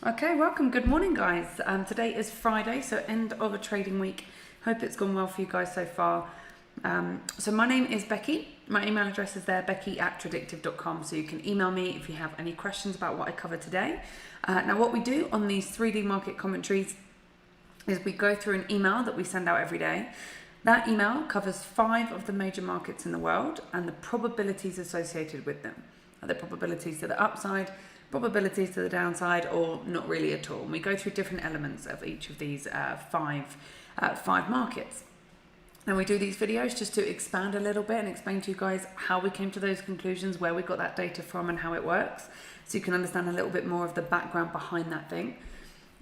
Okay, welcome. Good morning, guys. Today is Friday, so end of a trading week. Hope it's gone well for you guys so far. So my name is Becky. My email address is there, becky@tradictive.com. So you can email me if you have any questions about what I covered today. Now, what we do on these 3D market commentaries is we go through an email that we send out every day. That email covers 5 of the major markets in the world and the probabilities associated with them. The probabilities to the upside, probabilities to the downside, or not really at all. And we go through different elements of each of these five markets. And we do these videos just to expand a little bit and explain to you guys how we came to those conclusions, where we got that data from and how it works, so you can understand a little bit more of the background behind that thing.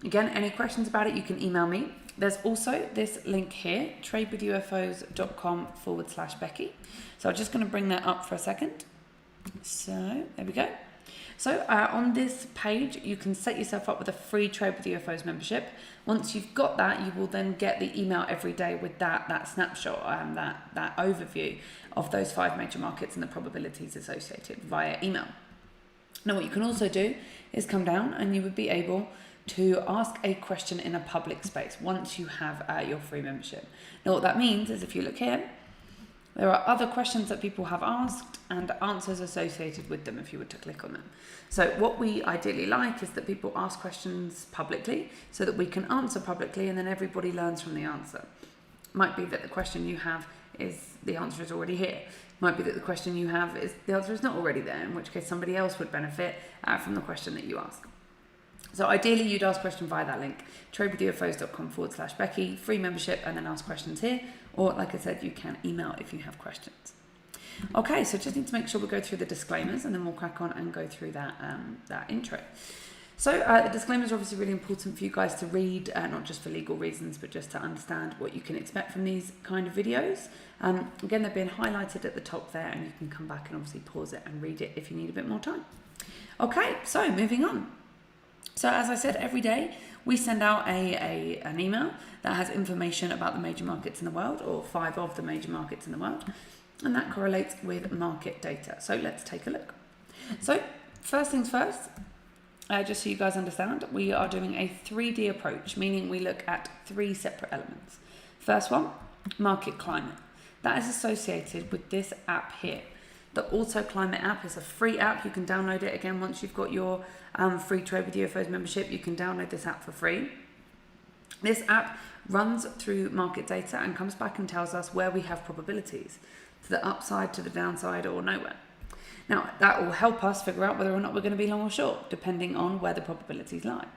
Again, any questions about it, you can email me. There's also this link here, tradewithufos.com/Becky. So I'm just going to bring that up for a second. So there we go. So on this page, you can set yourself up with a free Trade with UFOs membership. Once you've got that, you will then get the email every day with that snapshot, that overview of those 5 major markets and the probabilities associated via email. Now, what you can also do is come down and you would be able to ask a question in a public space once you have your free membership. Now, what that means is if you look here, there are other questions that people have asked and answers associated with them if you were to click on them. So what we ideally like is that people ask questions publicly so that we can answer publicly and then everybody learns from the answer. Might be that the question you have is the answer is already here. Might be that the question you have is the answer is not already there, in which case somebody else would benefit from the question that you ask. So ideally, you'd ask a question via that link, tradewithufos.com/Becky, free membership, and then ask questions here. Or, like I said, you can email if you have questions. Okay, so just need to make sure we go through the disclaimers, and then we'll crack on and go through that intro. So the disclaimers are obviously really important for you guys to read, not just for legal reasons, but just to understand what you can expect from these kind of videos. Again, they're being highlighted at the top there, and you can come back and obviously pause it and read it if you need a bit more time. Okay, so moving on. So as I said, every day we send out an email that has information about the major markets in the world, or 5 of the major markets in the world, and that correlates with market data. So let's take a look. So first things first, just so you guys understand, we are doing a 3D approach, meaning we look at 3 separate elements. First one, market climate. That is associated with this app here. The Auto Climate app is a free app. You can download it again once you've got your free Trade with UFOs membership. You can download this app for free. This app runs through market data and comes back and tells us where we have probabilities, to the upside, to the downside, or nowhere. Now, that will help us figure out whether or not we're going to be long or short, depending on where the probabilities lie.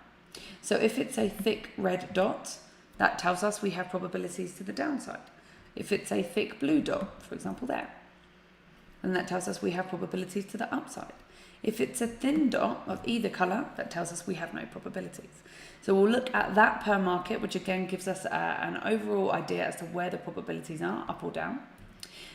So if it's a thick red dot, that tells us we have probabilities to the downside. If it's a thick blue dot, for example there, and that tells us we have probabilities to the upside. If it's a thin dot of either colour, that tells us we have no probabilities. So we'll look at that per market, which again gives us an overall idea as to where the probabilities are, up or down.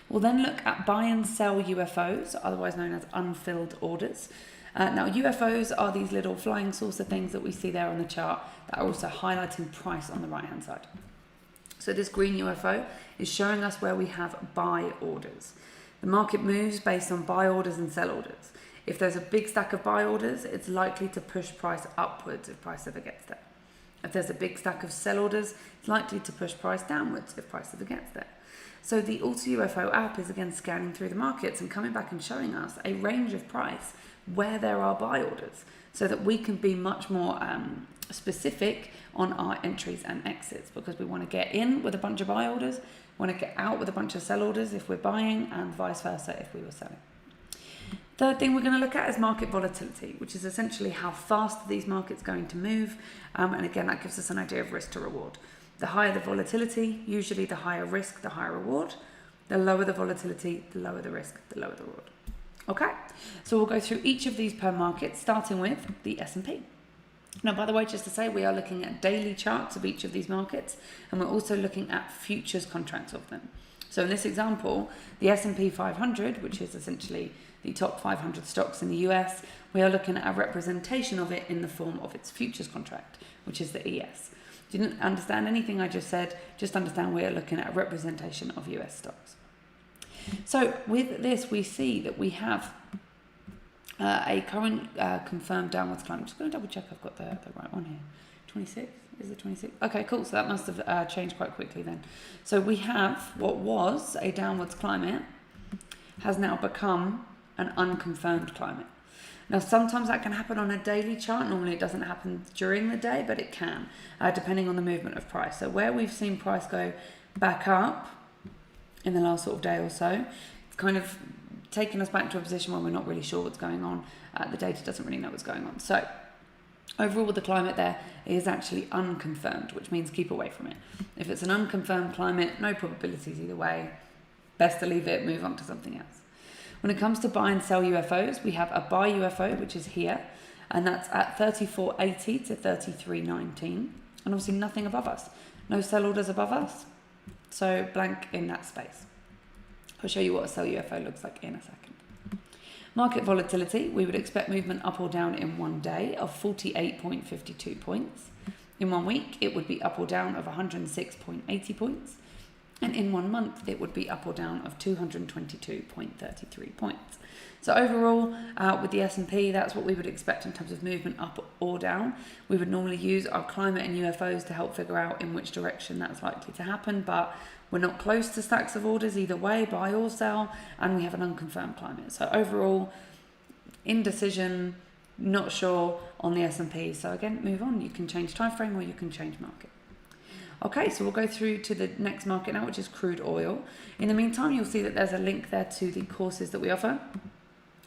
We'll then look at buy and sell UFOs, otherwise known as unfilled orders. Now, UFOs are these little flying saucer things that we see there on the chart that are also highlighting price on the right-hand side. So this green UFO is showing us where we have buy orders. The market moves based on buy orders and sell orders. If there's a big stack of buy orders, it's likely to push price upwards if price ever gets there. If there's a big stack of sell orders, it's likely to push price downwards if price ever gets there. So the AutoUFO app is again scanning through the markets and coming back and showing us a range of price where there are buy orders, so that we can be much more specific on our entries and exits, because we want to get in with a bunch of buy orders, want to get out with a bunch of sell orders if we're buying, and vice versa if we were selling. Third thing we're going to look at is market volatility, which is essentially how fast these markets are going to move. And again, that gives us an idea of risk to reward. The higher the volatility, usually the higher risk, the higher reward. The lower the volatility, the lower the risk, the lower the reward. Okay, so we'll go through each of these per market, starting with the S&P. Now, by the way, just to say, we are looking at daily charts of each of these markets, and we're also looking at futures contracts of them. So in this example, the S&P 500, which is essentially the top 500 stocks in the US, we are looking at a representation of it in the form of its futures contract, which is the ES. Didn't understand anything I just said, just understand we are looking at a representation of US stocks. So with this, we see that we have a current confirmed downwards climb. I'm just going to double check I've got the right one here. 26? Is it 26? Okay, cool. So that must have changed quite quickly then. So we have what was a downwards climate has now become an unconfirmed climate. Now, sometimes that can happen on a daily chart. Normally it doesn't happen during the day, but it can, depending on the movement of price. So where we've seen price go back up in the last sort of day or so, it's kind of taken us back to a position where we're not really sure what's going on. The data doesn't really know what's going on. So overall, the climate there is actually unconfirmed, which means keep away from it. If it's an unconfirmed climate, no probabilities either way. Best to leave it, move on to something else. When it comes to buy and sell UFOs, we have a buy UFO, which is here, and that's at 3480 to 3319, and obviously nothing above us. No sell orders above us, so blank in that space. I'll show you what a sell UFO looks like in a second. Market volatility, we would expect movement up or down in one day of 48.52 points. In 1 week, it would be up or down of 106.80 points. And in 1 month, it would be up or down of 222.33 points. So overall, with the S&P, that's what we would expect in terms of movement up or down. We would normally use our climate and UFOs to help figure out in which direction that's likely to happen, but we're not close to stacks of orders either way, buy or sell, and we have an unconfirmed climate. So overall, indecision, not sure on the S&P. So again, move on. You can change time frame or you can change market. Okay, so we'll go through to the next market now, which is crude oil. In the meantime, you'll see that there's a link there to the courses that we offer.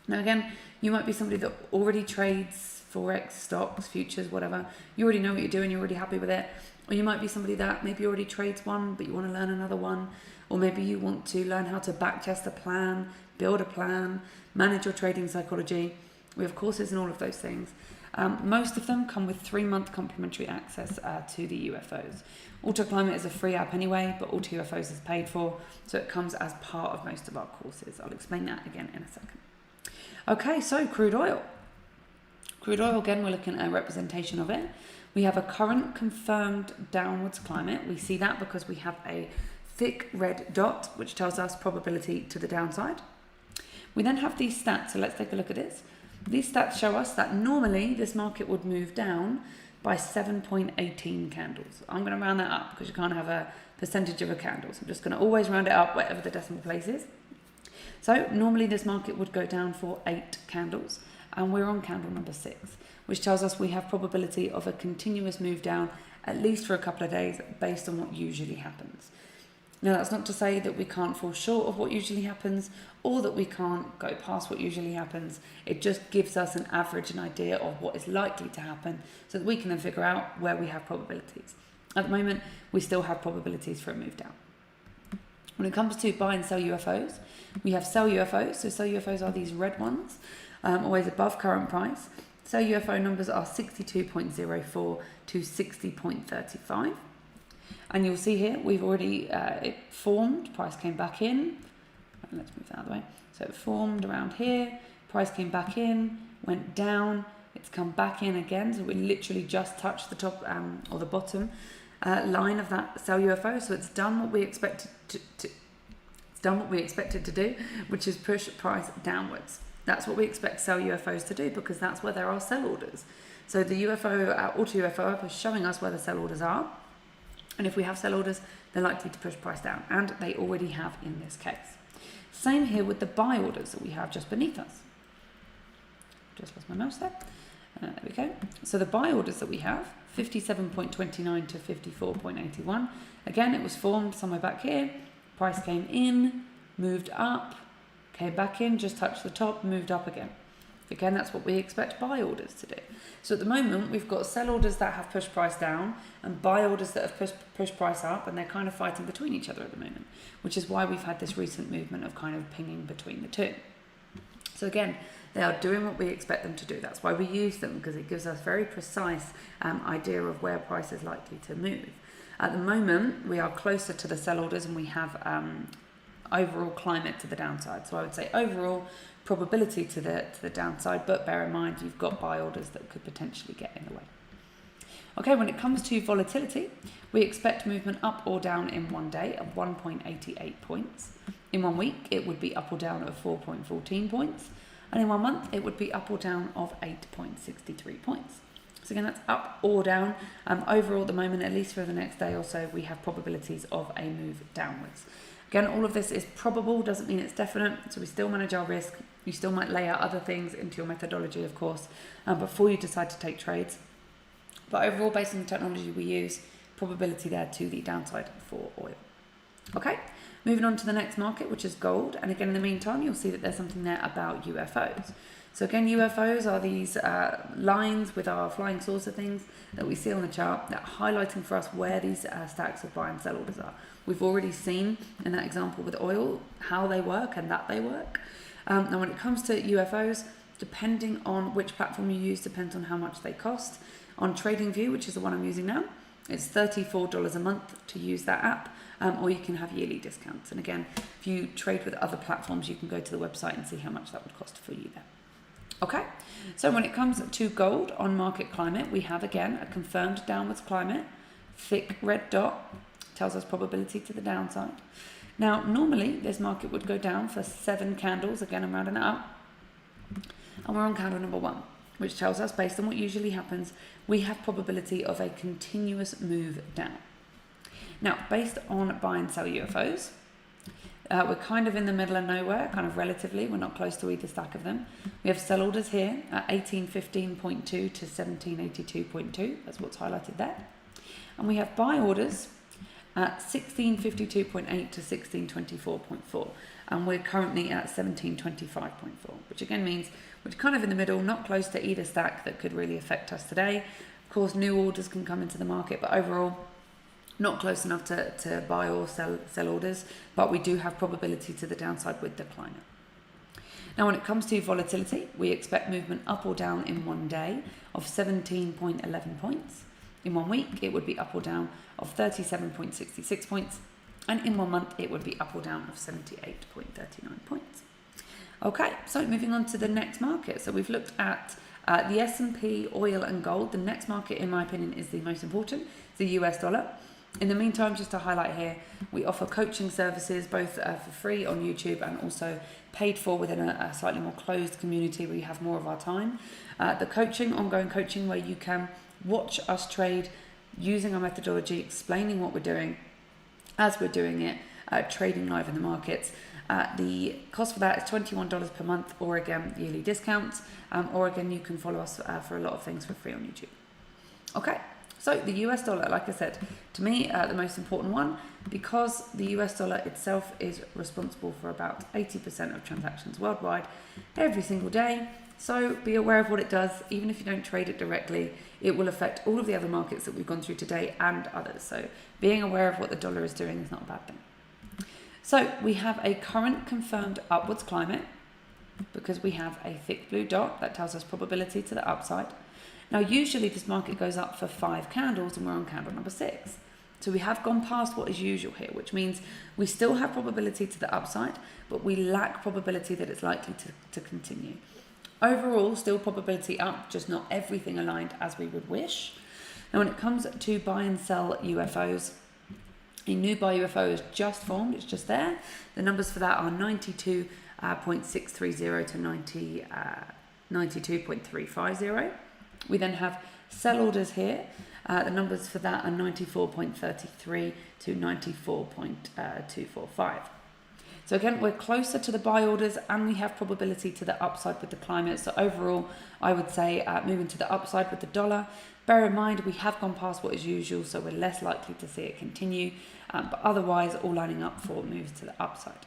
Now again, you might be somebody that already trades Forex, stocks, futures, whatever. You already know what you're doing, you're already happy with it. Or you might be somebody that maybe already trades one, but you want to learn another one. Or maybe you want to learn how to backtest a plan, build a plan, manage your trading psychology. We have courses in all of those things. Most of them come with 3-month complimentary access to the UFOs. AutoClimate is a free app anyway, but AutoUFOs is paid for, so it comes as part of most of our courses. I'll explain that again in a second. Okay, so crude oil. Crude oil, again, we're looking at a representation of it. We have a current confirmed downwards climate. We see that because we have a thick red dot, which tells us probability to the downside. We then have these stats, so let's take a look at this. These stats show us that normally this market would move down by 7.18 candles. I'm going to round that up because you can't have a percentage of a candle. So I'm just going to always round it up whatever the decimal place is. So normally this market would go down for 8 candles, and we're on candle number 6, which tells us we have probability of a continuous move down at least for a couple of days based on what usually happens. Now, that's not to say that we can't fall short of what usually happens or that we can't go past what usually happens. It just gives us an average, an idea of what is likely to happen so that we can then figure out where we have probabilities. At the moment, we still have probabilities for a move down. When it comes to buy and sell UFOs, we have sell UFOs. So sell UFOs are these red ones, always above current price. Sell UFO numbers are 62.04 to 60.35. And you'll see here, we've already, it formed, price came back in. Let's move that out of the way. So it formed around here, price came back in, went down, it's come back in again. So we literally just touched the top or the bottom line of that sell UFO. So it's done what we expected to do, which is push price downwards. That's what we expect sell UFOs to do because that's where there are sell orders. So the AutoUFO app is showing us where the sell orders are. And if we have sell orders, they're likely to push price down, and they already have in this case. Same here with the buy orders that we have just beneath us. Just lost my mouse there. There we go. So the buy orders that we have, 57.29 to 54.81. Again, it was formed somewhere back here. Price came in, moved up, came back in, just touched the top, moved up again. Again, that's what we expect buy orders to do. So at the moment, we've got sell orders that have pushed price down and buy orders that have pushed price up, and they're kind of fighting between each other at the moment, which is why we've had this recent movement of kind of pinging between the two. So again, they are doing what we expect them to do. That's why we use them, because it gives us very precise idea of where price is likely to move. At the moment, we are closer to the sell orders, and we have overall climate to the downside. So I would say overall probability to the downside, but bear in mind you've got buy orders that could potentially get in the way. Okay, when it comes to volatility, we expect movement up or down in one day of 1.88 points. In 1 week, it would be up or down of 4.14 points. And in 1 month, it would be up or down of 8.63 points. So again, that's up or down. Overall, at the moment, at least for the next day or so, we have probabilities of a move downwards. Again, all of this is probable, doesn't mean it's definite, so we still manage our risk. You still might lay out other things into your methodology, of course, before you decide to take trades. But overall, based on the technology we use, probability there to the downside for oil. Okay, moving on to the next market, which is gold. And again, in the meantime, you'll see that there's something there about UFOs. So again, UFOs are these lines with our flying saucer things that we see on the chart that are highlighting for us where these stacks of buy and sell orders are. We've already seen in that example with oil how they work and that they work. Now when it comes to UFOs, depending on which platform you use, depends on how much they cost. On TradingView, which is the one I'm using now, it's $34 a month to use that app, or you can have yearly discounts. And again, if you trade with other platforms, you can go to the website and see how much that would cost for you there. Okay, so when it comes to gold on market climate, we have again a confirmed downwards climate, thick red dot, tells us probability to the downside. Now, normally this market would go down for 7 candles, again I'm rounding it up, and we're on candle number 1, which tells us, based on what usually happens, we have probability of a continuous move down. Now, based on buy and sell UFOs, we're kind of in the middle of nowhere, kind of relatively. We're not close to either stack of them. We have sell orders here at 1815.2 to 1782.2. That's what's highlighted there. And we have buy orders at 1652.8 to 1624.4. And we're currently at 1725.4, which again means we're kind of in the middle, not close to either stack that could really affect us today. Of course, new orders can come into the market, but overall, not close enough to buy or sell orders, but we do have probability to the downside with the climate. Now, when it comes to volatility, we expect movement up or down in 1 day of 17.11 points. In 1 week, it would be up or down of 37.66 points. And in 1 month, it would be up or down of 78.39 points. Okay, so moving on to the next market. So we've looked at the S&P, oil and gold. The next market, in my opinion, is the most important, the US dollar. In the meantime, just to highlight here, we offer coaching services both for free on YouTube and also paid for within a slightly more closed community where you have more of our time. The coaching, ongoing coaching, where you can watch us trade using our methodology, explaining what we're doing as we're doing it, trading live in the markets. The cost for that is $21 per month, or again, yearly discounts, or again, you can follow us for a lot of things for free on YouTube. Okay. So the US dollar, like I said, to me, the most important one, because the US dollar itself is responsible for about 80% of transactions worldwide every single day. So be aware of what it does. Even if you don't trade it directly, it will affect all of the other markets that we've gone through today and others. So being aware of what the dollar is doing is not a bad thing. So we have a current confirmed upwards climate because we have a thick blue dot that tells us probability to the upside. Now, usually this market goes up for 5 candles and we're on candle number 6. So we have gone past what is usual here, which means we still have probability to the upside, but we lack probability that it's likely to continue. Overall, still probability up, just not everything aligned as we would wish. Now, when it comes to buy and sell UFOs, a new buy UFO is just formed, it's just there. The numbers for that are 92.630 to 92.350. We then have sell orders here. The numbers for that are 94.33 to 94.245. So again, we're closer to the buy orders and we have probability to the upside with the climate. So overall, I would say moving to the upside with the dollar. Bear in mind, we have gone past what is usual, so we're less likely to see it continue. But otherwise, all lining up for moves to the upside.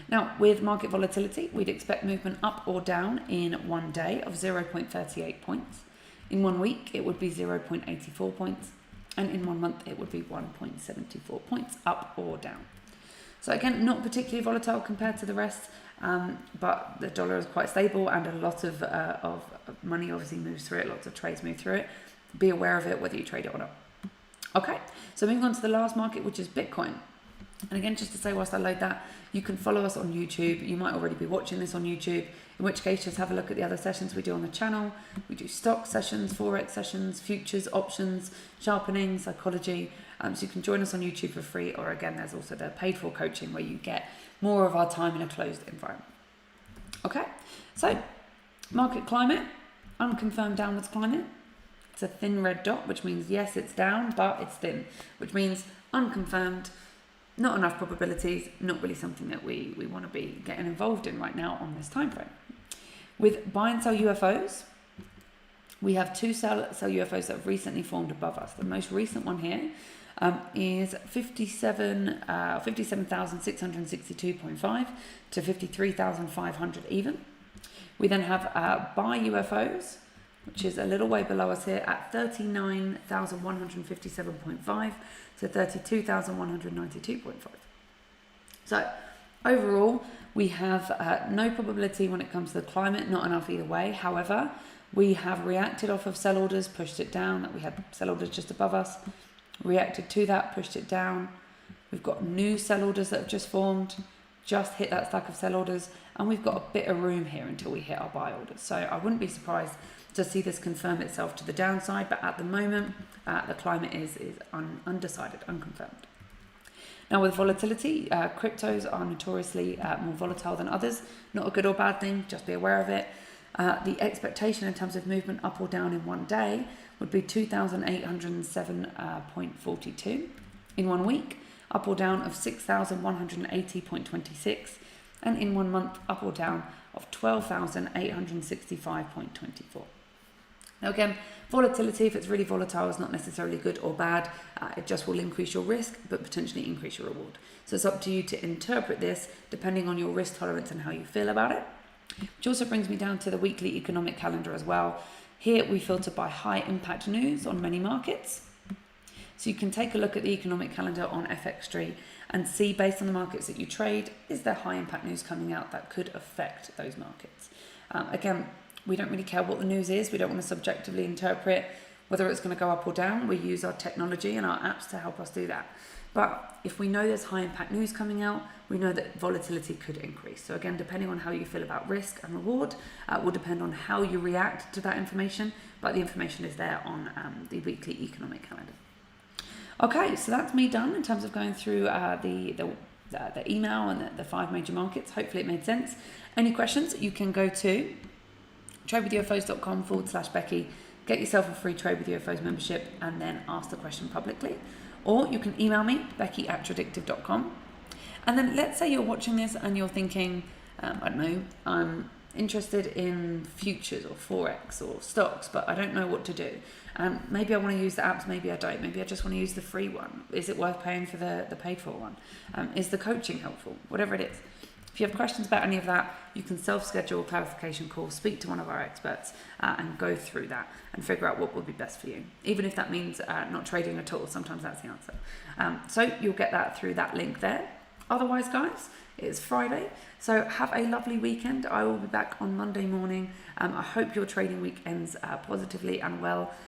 Now, with market volatility, we'd expect movement up or down in 1 day of 0.38 points. In 1 week, it would be 0.84 points. And in 1 month, it would be 1.74 points up or down. So again, not particularly volatile compared to the rest, but the dollar is quite stable and a lot of money obviously moves through it, lots of trades move through it. Be aware of it, whether you trade it or not. Okay, so moving on to the last market, which is Bitcoin. And again, just to say whilst I load that, you can follow us on YouTube. You might already be watching this on YouTube, in which case just have a look at the other sessions we do on the channel. We do stock sessions, forex sessions, futures, options, sharpening, psychology. So you can join us on YouTube for free, or again, there's also the paid for coaching where you get more of our time in a closed environment. Okay, So, market climate, unconfirmed downwards climate. It's a thin red dot, which means yes, it's down, but it's thin, which means unconfirmed, not enough probabilities, not really something that we want to be getting involved in right now on this time frame. With buy and sell UFOs, we have two sell UFOs that have recently formed above us. The most recent one here is 57,662.5 to 53,500 even. We then have buy UFOs, which is a little way below us here at 39,157.5 to 32,192.5. So overall, we have no probability when it comes to the climate, not enough either way. However, we have reacted off of sell orders, pushed it down, that we had sell orders just above us, reacted to that, pushed it down. We've got new sell orders that have just formed, just hit that stack of sell orders, and we've got a bit of room here until we hit our buy orders. So I wouldn't be surprised to see this confirm itself to the downside, but at the moment, the climate is undecided, unconfirmed. Now with volatility, cryptos are notoriously more volatile than others. Not a good or bad thing, just be aware of it. The expectation in terms of movement up or down in one day would be 2,807.42 in 1 week, up or down of 6,180.26, and in 1 month up or down of 12,865.24. Now again, volatility, if it's really volatile, is not necessarily good or bad. It just will increase your risk, but potentially increase your reward. So it's up to you to interpret this depending on your risk tolerance and how you feel about it. Which also brings me down to the weekly economic calendar as well. Here we filter by high impact news on many markets. So you can take a look at the economic calendar on FX and see, based on the markets that you trade, is there high impact news coming out that could affect those markets? Again, we don't really care what the news is. We don't want to subjectively interpret whether it's going to go up or down. We use our technology and our apps to help us do that. But if we know there's high impact news coming out, we know that volatility could increase. So again, depending on how you feel about risk and reward, will depend on how you react to that information. But the information is there on the weekly economic calendar. Okay, so that's me done in terms of going through the email and the 5 major markets. Hopefully it made sense. Any questions, you can go to tradewithufos.com/Becky, get yourself a free Trade with UFOs membership, and then ask the question publicly. Or you can email me, becky@tradictive.com. And then let's say you're watching this and you're thinking, I don't know, I'm interested in futures or Forex or stocks, but I don't know what to do. Maybe I want to use the apps, maybe I don't. Maybe I just want to use the free one. Is it worth paying for the paid for one? Is the coaching helpful? Whatever it is. If you have questions about any of that, you can self-schedule a clarification call, speak to one of our experts, and go through that and figure out what would be best for you. Even if that means not trading at all, sometimes that's the answer. So you'll get that through that link there. Otherwise, guys, it's Friday, so have a lovely weekend. I will be back on Monday morning. I hope your trading week ends positively and well.